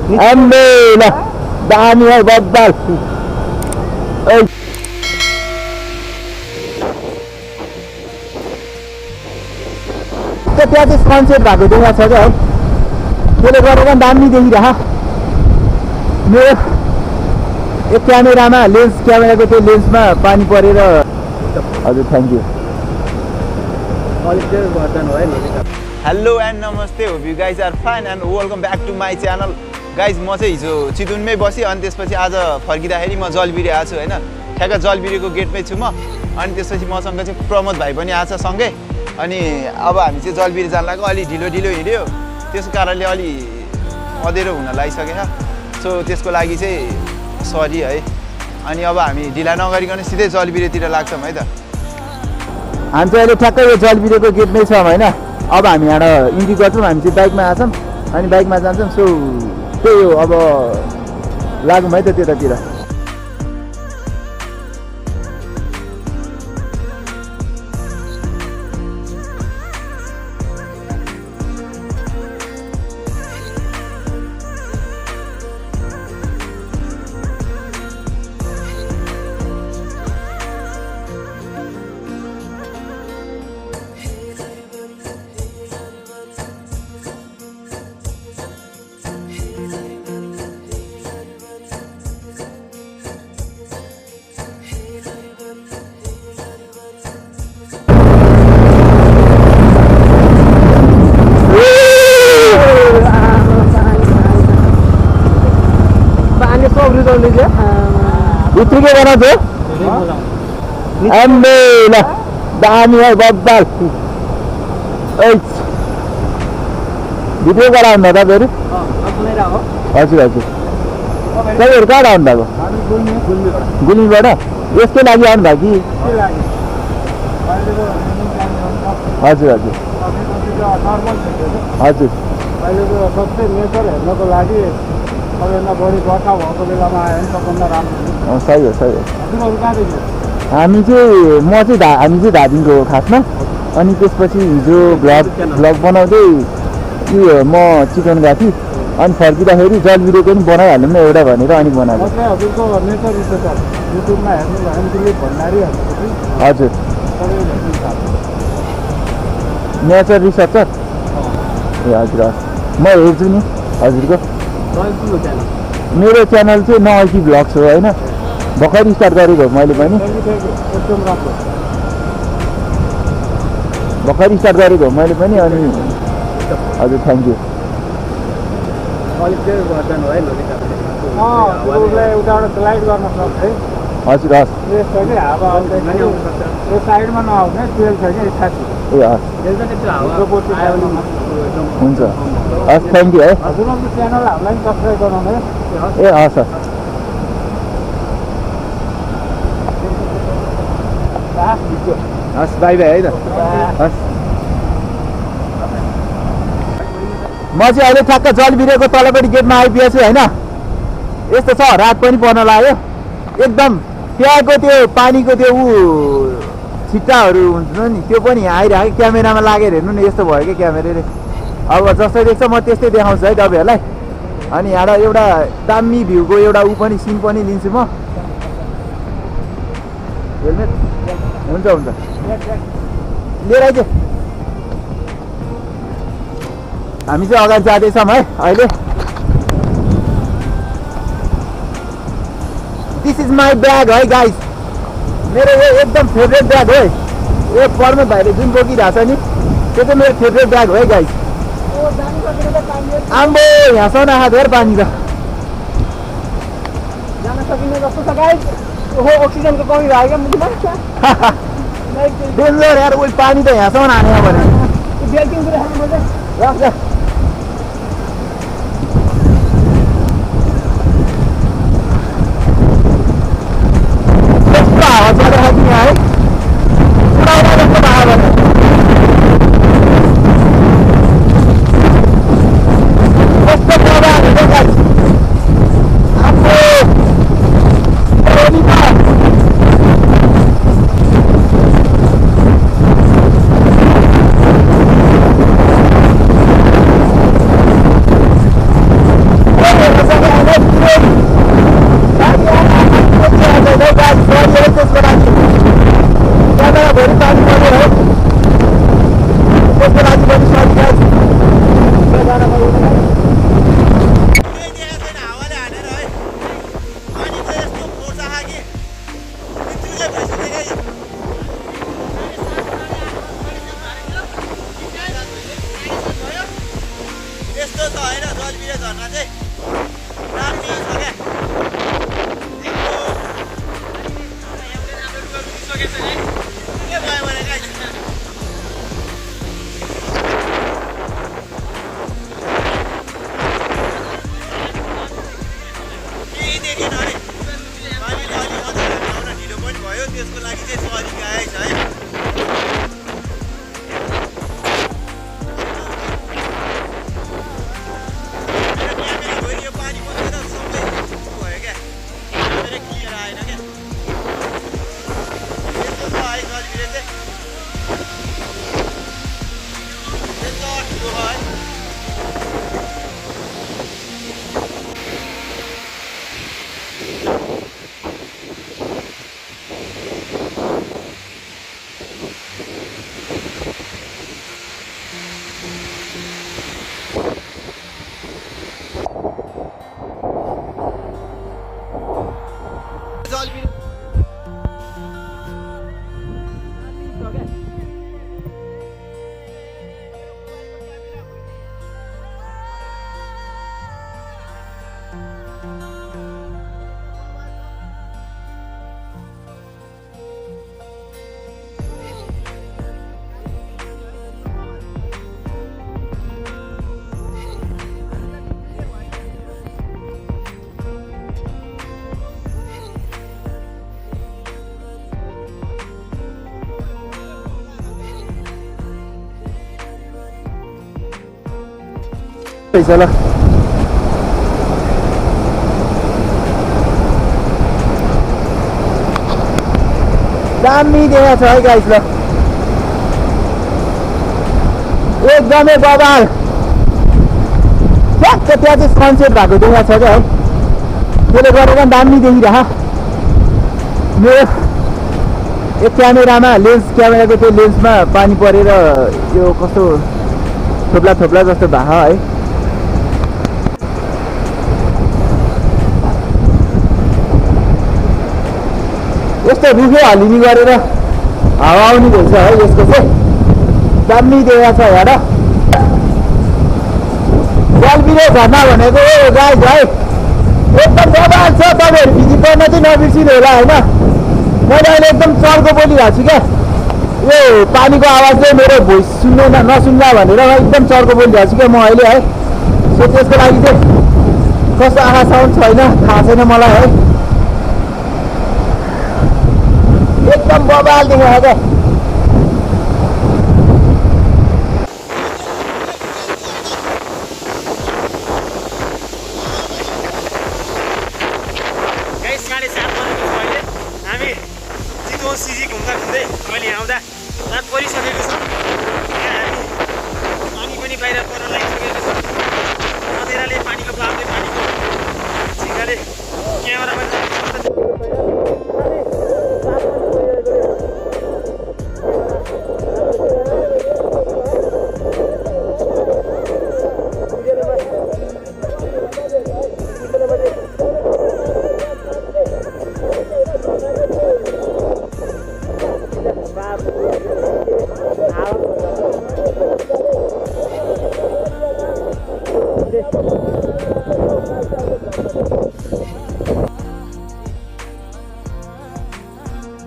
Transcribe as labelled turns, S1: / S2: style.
S1: Ambil lah. Dami hai babbal. Oi. त्यहाँ चाहिँ sunset भएको देखाएको छ क्या है त्यसले गर्दा दामी देखिरह मेरो एक क्यामेरामा क्यामेराको त्यो लेन्समा पानी परेर हजुर थ्याङ्क यू
S2: हेलो एन्ड नमस्ते hope you guys are fine and welcome back to my channel guys म चाहिँ हिजो चितवनमै बसेँ अनि त्यसपछि आज फर्किँदाखेरि म जलबिरे आएको छु होइन ठ्याक्क जलबिरेको गेटमै छु म अनि त्यसपछि मसँग चाहिँ प्रमोद भाइ पनि आएको छ सँगै अनि अब हामी चाहिँ जलबिरे जान लाग्यो अलि ढिलो हिँड्यो त्यसको कारणले अलि अँधेरो हुन लागिसकेछ सो त्यसको लागि चाहिँ सरी है अनि अब हामी ढिला नगरिकन सिधै जलबिरेतिर लाग्छौँ है त
S1: हामी चाहिँ अहिले ठ्याक्कै यो जलबिरेको गेटमै छौँ होइन अब हामी यहाँ इन्ट्री गर्छौँ हामी चाहिँ बाइकमा आछौँ अनि बाइकमा जान्छौँ सो त्यही हो अब लागौँ है त त्यतातिर भित्री के बनाउँछ आम्बेल दामी है बब्बाल भिडियो कहाँ आउनु तपाईँहरू हजुर हजुर तपाईँहरू कहाँ आउनु भएको गुल्मीबाट यसकै लागि आउनु भयो कि हजुर हजुर हजुर
S3: सबै नेचर हेर्नको लागि सबैभन्दा बढी बर्खा भएको बेलामा आयो भने सबभन्दा राम्रो
S1: सही हो
S3: हजुरहरू कहाँदेखि
S1: हामी चाहिँ धादिङको हो खासमा अनि त्यसपछि हिजो भ्लग बनाउँदै म चिकन गएको थिएँ अनि फर्किँदाखेरि जलबिरेको पनि बनाइहाल्नु न एउटा भनेर अनि बनाएको
S3: हजुरको नेचर रिसर्चर युट्युबमा हेर्नु भयो भने दिलीप भण्डारी
S1: हजुर नेचर रिसर्चर ए हजुर म हेर्छु नि हजुरको मेरो च्यानल चाहिँ नहर्की भ्लग्स हो होइन भर्खर स्टार्ट गरेको हो मैले पनि भर्खर स्टार्ट गरेको हो मैले पनि अनि हजुर थ्याङ्क यू
S3: स्लाइड गर्न सक्छ
S1: हजुर हस्
S3: यो साइडमा नआउने ट्वेल छ कि 88
S1: ए हस् हुन्छ हस् थ्याङ्क यू है
S3: हजुरको च्यानल हामीलाई सब्सक्राइब गराउनु
S1: ए हस् हस् हस् बाई बाई है त हस् म चाहिँ अहिले ठ्याक्क जलबिरेको तलपट्टि गेटमा आइपुगेको छु होइन यस्तो छ रात पनि पर्न लाग्यो एकदम त्यहाँको त्यो पानीको त्यो छिट्टाहरू हुन्छ नि त्यो पनि यहाँ आइरहेको क्यामेरामा लागेर हेर्नु न यस्तो भयो क्या क्यामेराले अब जस्तै देख्छ म त्यस्तै देखाउँछु है तपाईँहरूलाई अनि यहाँ एउटा दामी भ्यूको एउटा पनि सिन पनि लिन्छु म हेलमेट हुन्छ लिएर आइज हामी चाहिँ अगाडि जाँदैछौँ है अहिले दिस इज माई ब्याग है गाइस मेरो यो एकदम फेभरेट ब्याग हो यो प्रमोद भाइले जुन बोकिरहेको छ नि त्यो चाहिँ मेरो फेभरेट ब्याग हो है गाइस आम्बो यहाँसम्म आएको धेरै पानी त
S3: जान सकिने जस्तो छ गाइस ओहो अक्सिजनको कमी भयो क्या मुखमा
S1: डेन्जर यार उयो पानी त यहाँसम्म हाने भने
S3: बेल्टिङ कुरा खानु पर्छ
S1: राख्छ कस्तो हावा चलिरहेको छ यहाँ है उडाउला जस्तो भयो भने कस्तो प्रभाव हुन्छ गाइस आम्बो त्यसको लागि क्यामेरा भरि पानी पर्यो है त्यसको लागि पनि सरी गाइस जान पर्दैन
S2: यस्तो छ होइन जलबिरे झर्ना चाहिँ दामी छ क्या के भयो भने गाइस केही देखेन है पानीले अलि अझ आउन ढिलो पनि भयो त्यसको लागि चाहिँ सरी गाइस है
S1: पैसा ल दामी देखेको छ है गाइस ल एकदमै बबाल ठ्याक्क त्यहाँ चाहिँ सनसेट भएको देखेको छ क्या है त्यसले गरेर दामी देखिरह मेरो एक क्यामेरामा क्यामेराको त्यो लेन्समा पानी परेर यो कस्तो थोप्ला थोप्ला जस्तो भयो है यस्तो रुखै हलिनी गरेर हावा आउने रहेछ है यसको चाहिँ दामी देखेको छ हेर जलबिरे झर्ना भनेको गाइस है एकदम बबाल छ तपाईँहरू भिजिट गर्न चाहिँ नबिर्सिनु होला होइन मैले अहिले एकदम चर्को बोलिरहेको छु क्या यो पानीको आवाजले मेरो भोइस सुन्दैन नसुन्ला भनेर एकदम चर्को बोलिरहेको छु क्या म अहिले है सो त्यसको लागि चाहिँ कस्तो आँखा साउन्ड छैन थाहा छैन मलाई है एकदम बबाल देखेको क्या
S2: हामी चितवन सिजी घुम्दा घुम्दै अहिले आउँदा रात परिसकेको छ यहाँ हामी पानी पनि बाहिर पर्न लागिसकेको छ अँधेराले पानीको बापले पानीको झिङ्गाले क्यामेरा पनि